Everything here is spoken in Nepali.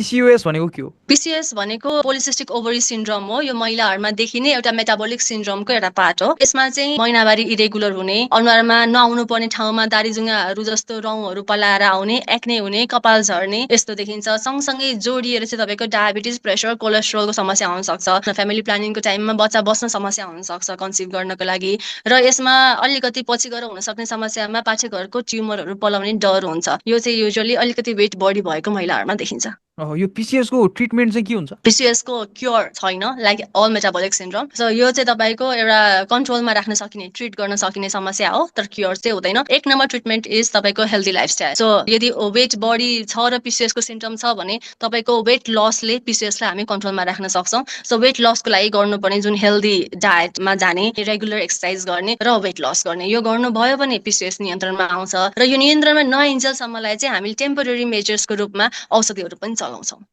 PCOS भनेको के हो? PCOS भनेको पोलिसिस्टिक ओभरी सिन्ड्रोम हो। यो महिलाहरूमा देखिने एउटा मेटाबोलिक सिन्ड्रोमको एउटा पार्ट हो। यसमा चाहिँ महिनावारी इरेगुलर हुने, अनुहारमा नआउनु पर्ने ठाउँमा दारीजुङ्गाहरू जस्तो रौँहरू पलाएर आउने, एक्ने हुने, कपाल झर्ने यस्तो देखिन्छ। सँगसँगै जोडिएर चाहिँ तपाईँको डायबिटिज, प्रेसर, कोलेस्ट्रोलको समस्या आउन सक्छ। फ्यामिली प्लानिङको टाइममा बच्चा बस्न समस्या हुन सक्छ कन्सिभ गर्नको लागि। र यसमा अलिकति पछि गएर हुन सक्ने समस्यामा पाठेघरको ट्युमरहरू पलाउने डर हुन्छ। यो चाहिँ युजुअली अलिकति वेट बढी भएको महिलाहरूमा देखिन्छ। यो PCOS को ट्रिटमेन्ट चाहिँ के हुन्छ? PCOS को क्योर छैन, like all metabolic syndrome. So यो चाहिँ तपाईँको एउटा कन्ट्रोलमा राख्न सकिने, ट्रिट गर्न सकिने समस्या हो, तर क्योर चाहिँ हुँदैन। एक नम्बर ट्रिटमेन्ट इज तपाईँको हेल्दी लाइफस्टाइल। सो यदि वेट बढी छ र PCOS को सिम्टम छ भने तपाईँको वेट लसले PCOS लाई हामी कन्ट्रोलमा राख्न सक्छौँ। सो वेट लसको लागि गर्नुपर्ने जुन हेल्दी डायटमा जाने, रेगुलर एक्सर्साइज गर्ने र वेट लस गर्ने, यो गर्नुभयो भने PCOS नियन्त्रणमा आउँछ। र यो नियन्त्रणमा नआइन्जेलसम्मलाई चाहिँ हामी टेम्पोरेरी मेजर्सको रूपमा औषधिहरू पनि चलाउँछौँ।